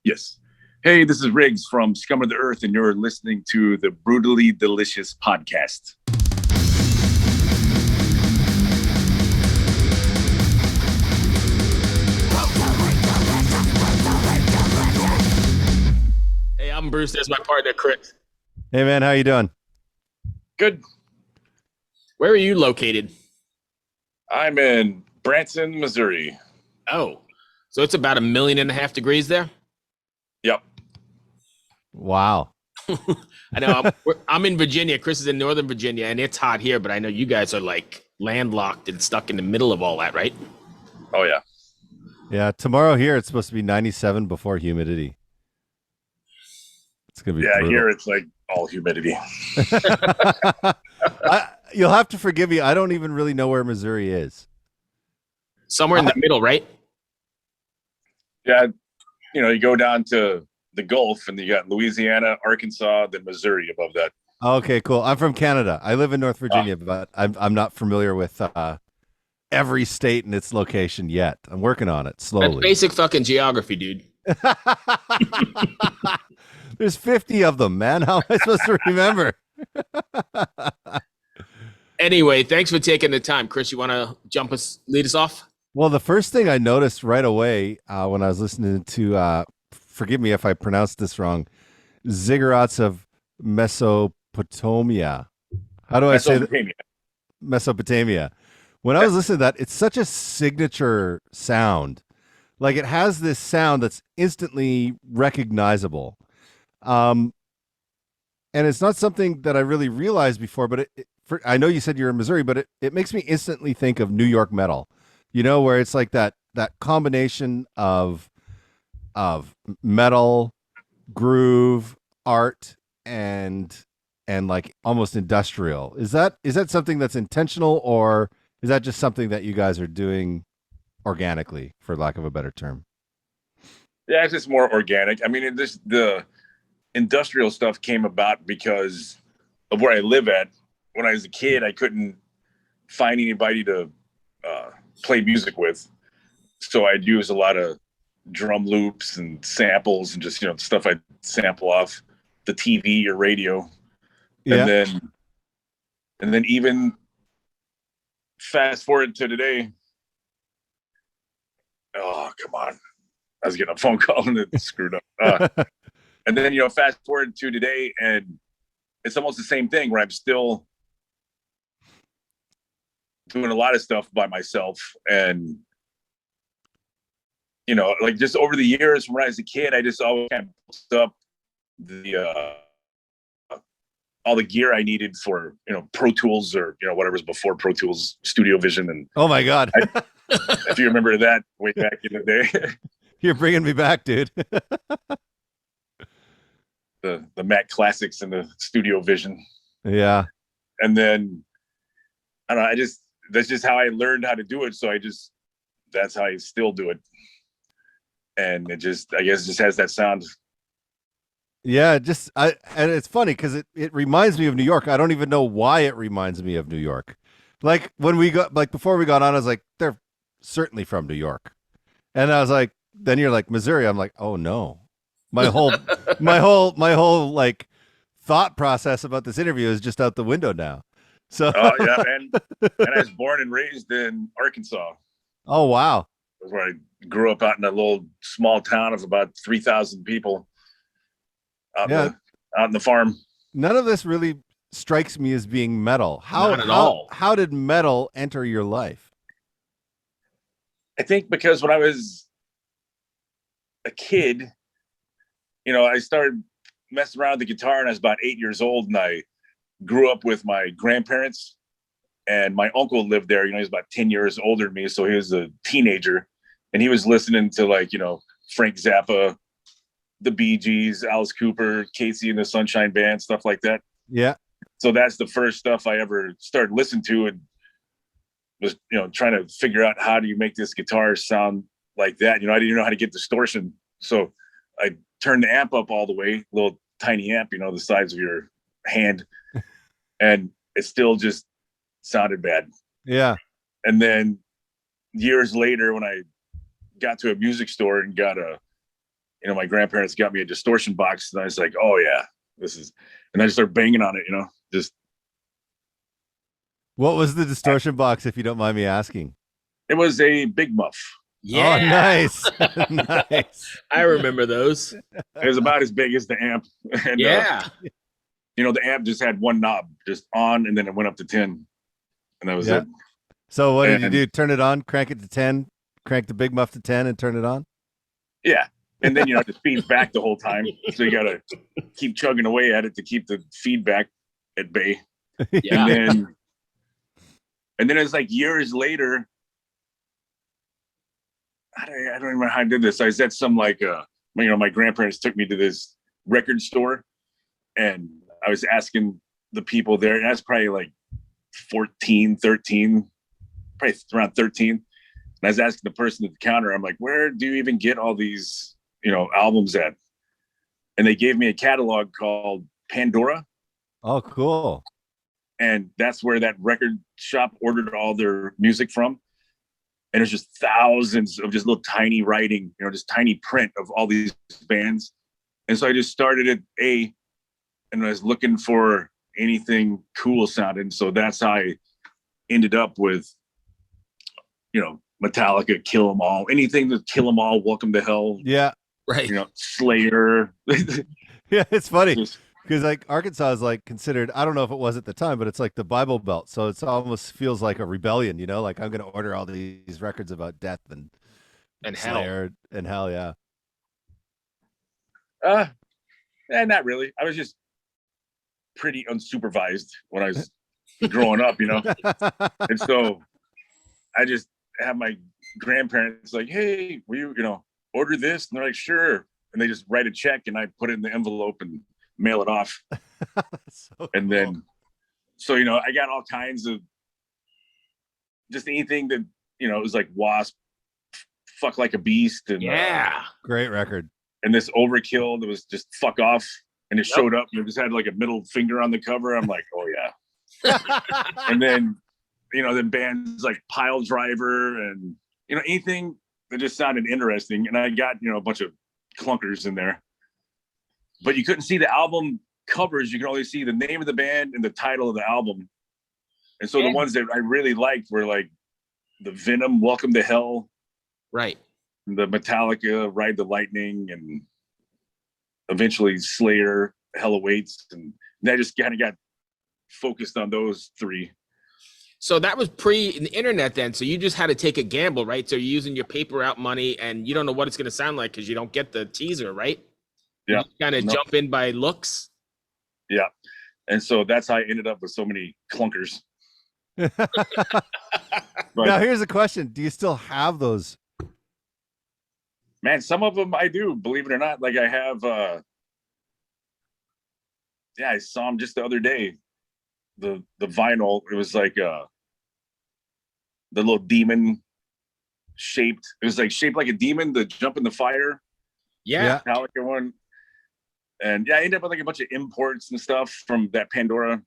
Yes. Hey, this is Riggs from Scum of the Earth, and you're listening to the Brutally Delicious podcast. Hey, I'm Bruce. There's my partner, Chris. Hey, man, how you doing? Good. Where are you located? I'm in Branson, Missouri. Oh, so it's about 1.5 million degrees there? Yep. Wow. I know. I'm in Virginia. Chris is in Northern Virginia, and it's hot here, but I know you guys are like landlocked and stuck in the middle of all that, right? Oh, yeah. Yeah, tomorrow here it's supposed to be 97 before humidity. It's going to be brutal. Here it's like all humidity. You'll have to forgive me. I don't even really know where Missouri is. Somewhere in the middle, right? Yeah, you go down to the Gulf, and you got Louisiana, Arkansas, then Missouri above that. Okay, cool. I'm from Canada. I live in North Virginia, but I'm not familiar with every state and its location yet. I'm working on it slowly. That's basic fucking geography, dude. There's 50 of them, man. How am I supposed to remember? Anyway, thanks for taking the time. Chris, you want to lead us off? Well, the first thing I noticed right away when I was listening to, forgive me if I pronounced this wrong, Ziggurats of Mesopotamia. How do I say that? Mesopotamia. When I was listening to that, it's such a signature sound. Like, it has this sound that's instantly recognizable. And it's not something that I really realized before, but I know you said you're in Missouri, but it makes me instantly think of New York metal, where it's like that combination of metal, groove, art, and like almost industrial. Is that something that's intentional, or is that just something that you guys are doing organically, for lack of a better term? Yeah, it's just more organic. I mean, the industrial stuff came about because of where I live at. When I was a kid, I couldn't find anybody to play music with. So I'd use a lot of drum loops and samples and just, stuff I'd sample off the TV or radio. Yeah. And then even fast forward to today. Oh, come on. I was getting a phone call and it screwed up. And then, fast forward to today, and it's almost the same thing where I'm still doing a lot of stuff by myself. And, like just over the years from when I was a kid, I just always kind of built up all the gear I needed for, Pro Tools or, whatever's before Pro Tools, Studio Vision. And oh my God. If you remember that way back in the day. You're bringing me back, dude. the Mac Classics and the Studio Vision. Yeah. And then, I don't know, that's just how I learned how to do it. So that's how I still do it. And I guess it just has that sound. Yeah, and it's funny because it reminds me of New York. I don't even know why it reminds me of New York. Like before we got on, I was like, they're certainly from New York. And I was like, then you're like Missouri. I'm like, oh no. My whole like thought process about this interview is just out the window now. So yeah, and I was born and raised in Arkansas. Oh wow. That's where I grew up, out in a little small town of about 3,000 people out in the farm. None of this really strikes me as being metal. Not at all. How did metal enter your life? I think because when I was a kid, I started messing around with the guitar and I was about 8 years old, and I grew up with my grandparents, and my uncle lived there. He's about 10 years older than me. So he was a teenager, and he was listening to Frank Zappa, the Bee Gees, Alice Cooper, Casey and the Sunshine Band, stuff like that. Yeah. So that's the first stuff I ever started listening to, and was, trying to figure out how do you make this guitar sound like that. I didn't know how to get distortion. So I turned the amp up all the way, little tiny amp, the size of your hand. And it still just sounded bad. Yeah. And then years later, when I got to a music store and got a my grandparents got me a distortion box, and I was like, oh yeah, this is, and I just started banging on it, just. What was the distortion box, if you don't mind me asking? It was a Big Muff. Yeah. Oh, nice. Nice. I remember those. It was about as big as the amp. And, Yeah. the amp just had one knob just on, and then it went up to 10. And that was it. So what did you do? Turn it on, crank it to 10, crank the Big Muff to 10 and turn it on? Yeah. And then, it feeds back the whole time. So you got to keep chugging away at it to keep the feedback at bay. Yeah. And then it's like years later, I don't remember how I did this. I was at some my grandparents took me to this record store, and I was asking the people there, and that's probably like 14, 13, probably around 13. And I was asking the person at the counter, I'm like, where do you even get all these, albums at? And they gave me a catalog called Pandora. Oh, cool. And that's where that record shop ordered all their music from. And it's just thousands of just little tiny writing, just tiny print of all these bands. And so I just started at A, and I was looking for anything cool sounding. So that's how I ended up with, Metallica, Kill 'Em All, anything that Kill 'Em All, Welcome to Hell. Yeah. Right. Slayer. Yeah, it's funny. Because Arkansas is considered, I don't know if it was at the time, but it's like the Bible Belt. So it's almost feels like a rebellion, like I'm going to order all these records about death and Slayer and hell, yeah. Not really. I was just pretty unsupervised when I was growing up, And so I just have my grandparents like, hey, will you, order this? And they're like, sure. And they just write a check, and I put it in the envelope and mail it off. So and cool. then I got all kinds of just anything that it was like Wasp, Fuck Like a Beast, and great record. And this Overkill that was just Fuck Off, and it showed up and it just had like a middle finger on the cover. I'm like, oh yeah. And then then bands like Pile Driver and anything that just sounded interesting. And I got a bunch of clunkers in there. But you couldn't see the album covers. You could only see the name of the band and the title of the album. And so the ones that I really liked were like the Venom, Welcome to Hell. Right. The Metallica, Ride the Lightning, and eventually Slayer, Hell Awaits. And I just kind of got focused on those three. So that was pre the internet then. So you just had to take a gamble, right? So you're using your paper out money, and you don't know what it's going to sound like because you don't get the teaser, right? Yeah. Kind of jump in by looks. Yeah. And so that's how I ended up with so many clunkers. Now here's a question. Do you still have those? Man, some of them I do, believe it or not. Like I have, I saw them just the other day. The vinyl, it was like the little demon shaped. It was like shaped like a demon, the Jump in the Fire. Yeah. Metallica one. And I ended up with like a bunch of imports and stuff from that Pandora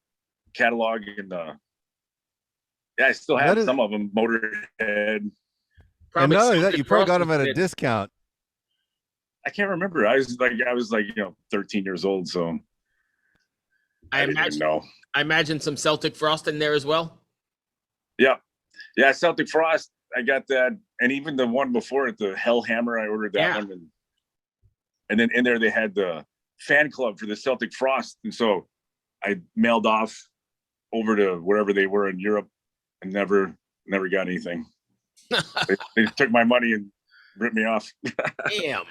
catalog. And I still have some of them. Motorhead. And not only that, you probably got them at a discount. I can't remember. I was like 13 years old, so I didn't even know. I imagine some Celtic Frost in there as well. Yeah, Celtic Frost. I got that, and even the one before it, the Hellhammer. I ordered that one, and then in there they had the fan club for the Celtic Frost, and so I mailed off over to wherever they were in Europe, and never got anything. they took my money and ripped me off. Damn.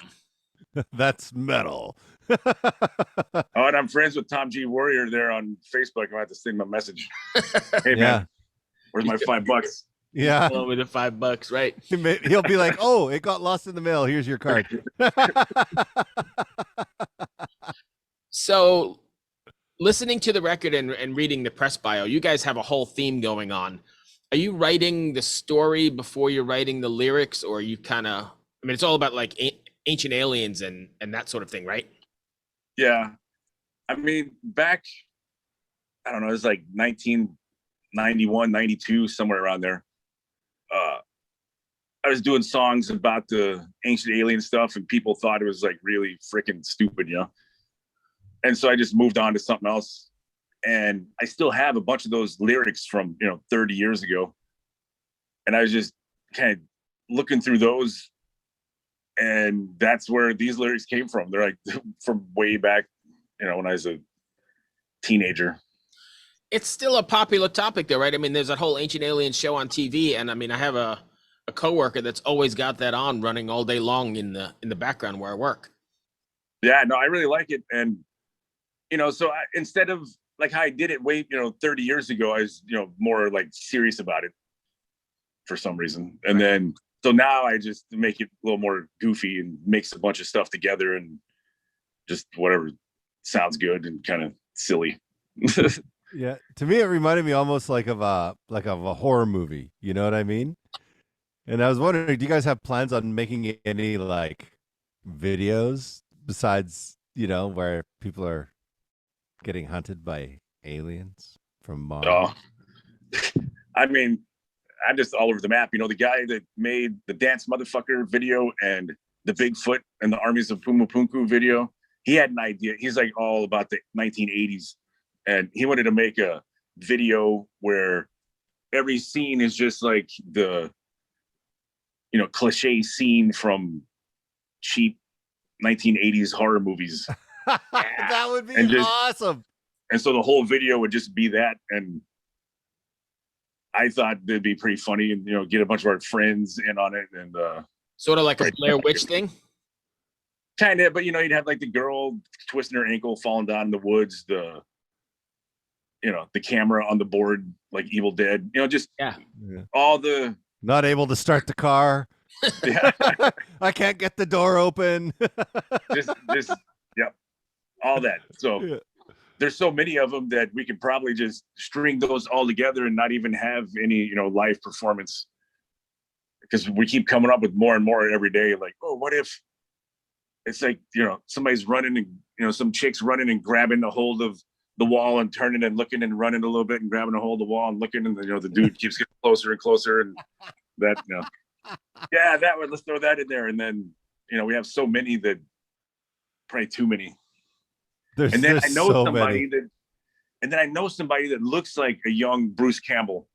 That's metal. Oh, and I'm friends with Tom G. Warrior there on Facebook. I'm going to have to send him a message. Hey, man, where's my $5? Yeah. With the $5, right? He'll be like, oh, it got lost in the mail. Here's your card. So listening to the record and reading the press bio, you guys have a whole theme going on. Are you writing the story before you're writing the lyrics, or are you kind of, it's all about like ancient aliens and that sort of thing, right? Yeah. Back, I don't know, it was like 1991, 92, somewhere around there. I was doing songs about the ancient alien stuff, and people thought it was like really freaking stupid, you know. And so I just moved on to something else. And I still have a bunch of those lyrics from 30 years ago. And I was just kind of looking through those, and that's where these lyrics came from. They're like from way back, when I was a teenager. It's still a popular topic though, right? I mean, there's that whole Ancient Aliens show on TV, and I mean, I have a coworker that's always got that on running all day long in the background where I work. Yeah, no, I really like it. And so instead of like how I did it way 30 years ago, I was more like serious about it for some reason. And then so now I just make it a little more goofy and mix a bunch of stuff together and just whatever sounds good and kind of silly. Yeah, to me it reminded me almost like of a horror movie. You know what I mean? And I was wondering, do you guys have plans on making any like videos besides where people are getting hunted by aliens from Mars? Oh, I mean, I'm just all over the map. The guy that made the Dance Motherfucker video and the Bigfoot and the Armies of Pumapunku video, he had an idea. He's like all about the 1980s. And he wanted to make a video where every scene is just like the, cliche scene from cheap 1980s horror movies. That would be awesome. And so the whole video would just be that. And I thought it'd be pretty funny and, get a bunch of our friends in on it. And sort of like a Blair Witch thing. Kind of, but you'd have like the girl twisting her ankle, falling down in the woods, the camera on the board, like Evil Dead, just all the not able to start the car. Yeah. I can't get the door open. just all that. So there's so many of them that we could probably just string those all together and not even have any, live performance, because we keep coming up with more and more every day. Like, oh, what if it's like, somebody's running and, some chick's running and grabbing a hold of the wall and turning and looking and running a little bit and grabbing a hold of the wall and looking, and the dude keeps getting closer and closer, and that yeah, that one, let's throw that in there. And then we have so many that probably too many. And then I know somebody that looks like a young Bruce Campbell,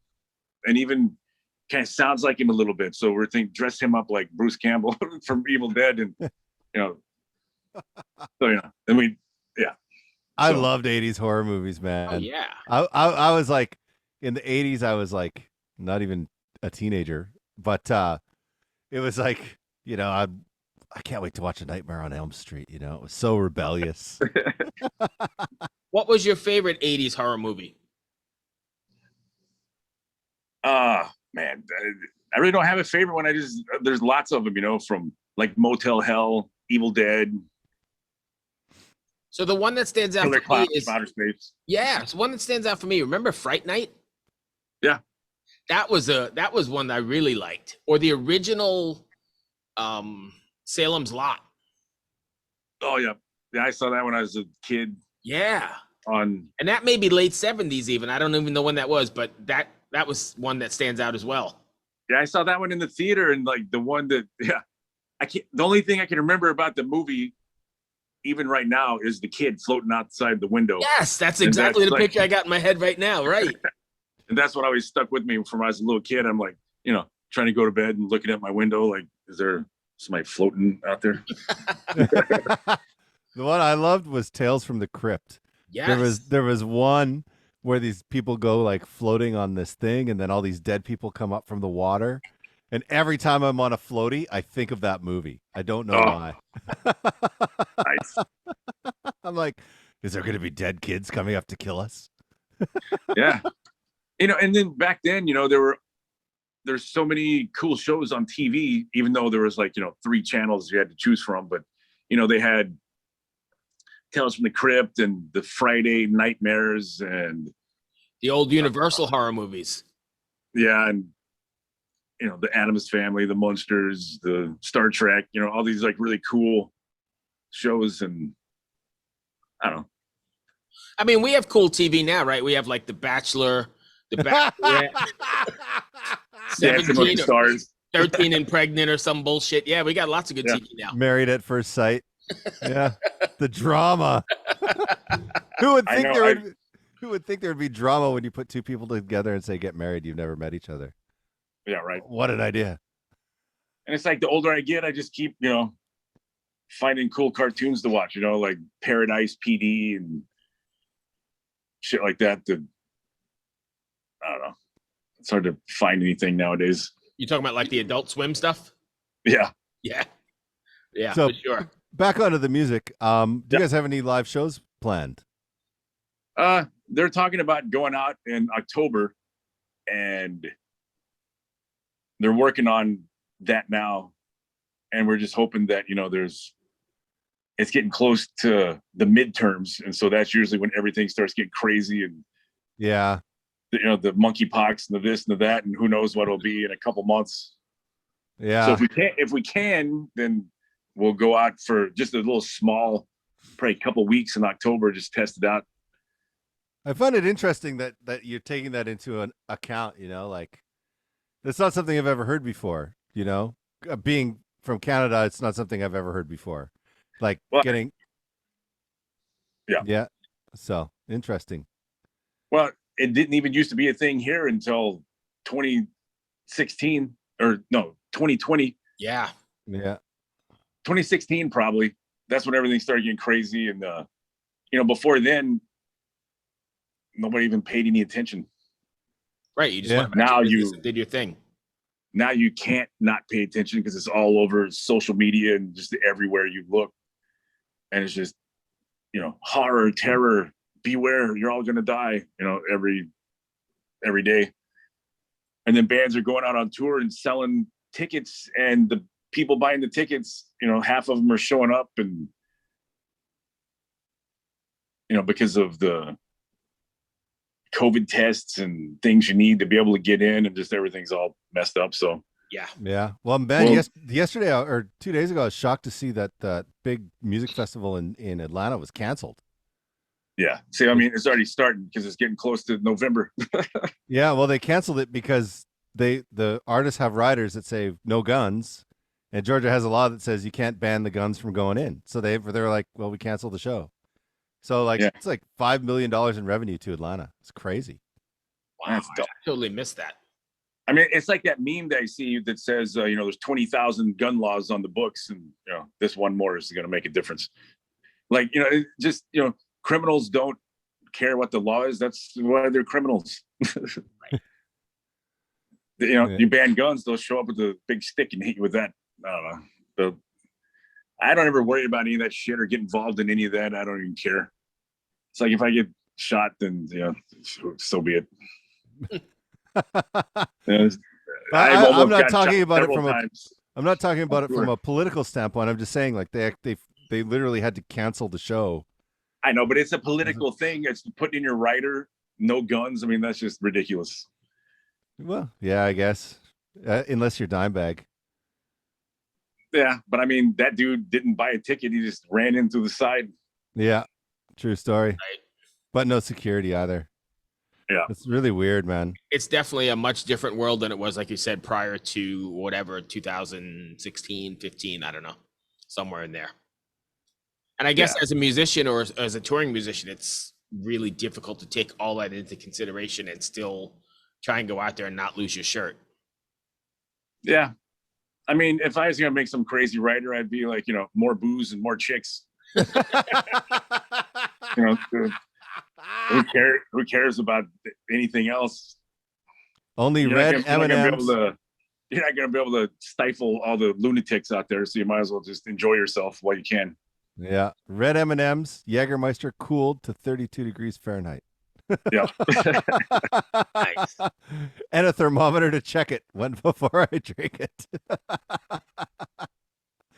and even kind of sounds like him a little bit. So we're thinking dress him up like Bruce Campbell from Evil Dead, and so and we I loved 80s horror movies, man. Oh, yeah. I was like, in the 80s, I was like, not even a teenager, but it was like, I can't wait to watch A Nightmare on Elm Street. It was so rebellious. What was your favorite 80s horror movie? Man, I really don't have a favorite one. There's lots of them, from like Motel Hell, Evil Dead. So the one that stands out for me is Outer Space. Yeah, so one that stands out for me. Remember Fright Night? Yeah, that was one that I really liked. Or the original Salem's Lot. Oh yeah, I saw that when I was a kid. Yeah, and that may be late 70s even. I don't even know when that was, but that was one that stands out as well. Yeah, I saw that one in the theater, and like the one that I can't. The only thing I can remember about the movie, even right now, is the kid floating outside the window. Yes, that's exactly the picture I got in my head right now. Right. And that's what always stuck with me from when I was a little kid. I'm like, trying to go to bed and looking at my window, like, is there somebody floating out there? The one I loved was Tales from the Crypt. Yes. There was one where these people go like floating on this thing, and then all these dead people come up from the water. And every time I'm on a floaty, I think of that movie. I don't know why. Nice. I'm like, is there going to be dead kids coming up to kill us? Yeah. And then back then, there's so many cool shows on TV, even though there was like, 3 channels you had to choose from. But, they had Tales from the Crypt and the Friday Nightmares and the old Universal horror movies. Yeah. And, the Addams Family, the Munsters, the Star Trek, all these like really cool shows. And I don't know. I mean, we have cool TV now, right? We have like The Bachelor, The Bachelorette, 17 Stars. 13 and pregnant or some bullshit. Yeah, we got lots of good Yeah. TV now. Married at First Sight. Yeah, the drama. Who would I think know, there would? Who would think there would be drama when you put two people together and say get married? You've never met each other. Yeah, right. What an idea. And it's like the older I get, I just keep, finding cool cartoons to watch, like Paradise PD and shit like that. I don't know. It's hard to find anything nowadays. You talking about like the Adult Swim stuff? Yeah. Yeah. Yeah, So, for sure. Back onto the music. Do you guys have any live shows planned? They're talking about going out in October, and they're working on that now. And we're just hoping that, it's getting close to the midterms. And so that's usually when everything starts getting crazy, and Yeah. the monkeypox and the this and the that, and who knows what it'll be in a couple months. Yeah. So if we can, then we'll go out for just a little small, probably a couple weeks in October, just test it out. I find it interesting that you're taking that into an account, like it's not something I've ever heard before, being from Canada, it's not something I've ever heard before. Like getting. Yeah. Yeah. So interesting. Well, it didn't even used to be a thing here until 2016 or no, 2020. Yeah. Yeah. 2016, probably. That's when everything started getting crazy. And, before then, nobody even paid any attention. Right. You just Yeah. went back Now to business and did your thing. Now you can't not pay attention because it's all over social media and just everywhere you look. And it's just, horror, terror, beware, you're all going to die, every day. And then bands are going out on tour and selling tickets, and the people buying the tickets, half of them are showing up, and, because of the COVID tests and things you need to be able to get in, and just everything's all messed up. So yeah. Well, Ben, yesterday or 2 days ago, I was shocked to see that that big music festival in Atlanta was canceled. Yeah. See, I mean, it's already starting because it's getting close to November. Yeah. Well, they canceled it because the artists have riders that say no guns, and Georgia has a law that says you can't ban the guns from going in. So they're like, well, we canceled the show. So It's like $5 million in revenue to Atlanta. It's crazy. Wow, I totally missed that. I mean, it's like that meme that I see that says, there's 20,000 gun laws on the books, and this one more is going to make a difference. Like, criminals don't care what the law is. That's why they're criminals. Right. You ban guns, they'll show up with a big stick and hit you with that. I don't know. So I don't ever worry about any of that shit or get involved in any of that. I don't even care. It's like if I get shot, then so be it. I'm not talking about it from I'm not talking about it from a political standpoint. I'm just saying, like they literally had to cancel the show. I know, but it's a political thing. It's putting in your rider, no guns. I mean, that's just ridiculous. Well, yeah, I guess unless you're Dimebag. Yeah, but I mean, that dude didn't buy a ticket. He just ran in through the side. Yeah, true story. Right. But no security either. Yeah. It's really weird, man. It's definitely a much different world than it was, like you said, prior to whatever, 2016, 15, I don't know, somewhere in there. And I guess as a musician or as a touring musician, it's really difficult to take all that into consideration and still try and go out there and not lose your shirt. Yeah. I mean, if I was going to make some crazy writer, I'd be like, more booze and more chicks. Who cares about anything else? Only red M&Ms. You're not going to be able to stifle all the lunatics out there, so you might as well just enjoy yourself while you can. Yeah, red M&Ms, Jägermeister cooled to 32 degrees Fahrenheit. Yeah. Nice. And a thermometer to check it before I drink it.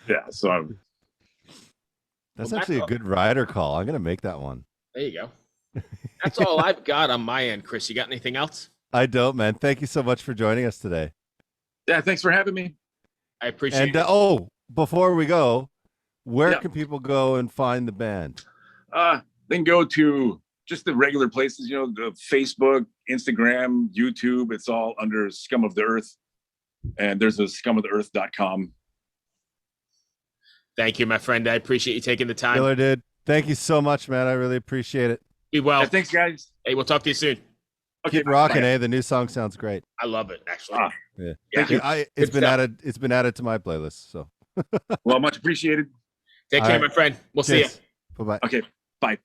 Yeah, so that's actually a good rider call. I'm going to make that one. There you go. That's all I've got on my end, Chris. You got anything else? I don't, man. Thank you so much for joining us today. Yeah, thanks for having me. I appreciate it. And before we go, where can people go and find the band? Then go to just the regular places, the Facebook, Instagram, YouTube. It's all under Scum of the Earth. And there's a scumotheearth.com. Thank you, my friend. I appreciate you taking the time. Killer, dude. Thank you so much, man. I really appreciate it. Be well. Yeah, thanks, guys. Hey, we'll talk to you soon. Okay, Keep rocking, bye. eh? The new song sounds great. I love it, actually. Yeah. Thank you. It's Good been stuff. added. It's been added to my playlist. So Well, much appreciated. Take All care, right. my friend. We'll see you. Bye bye. Okay, bye.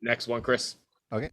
Next one, Chris. Okay.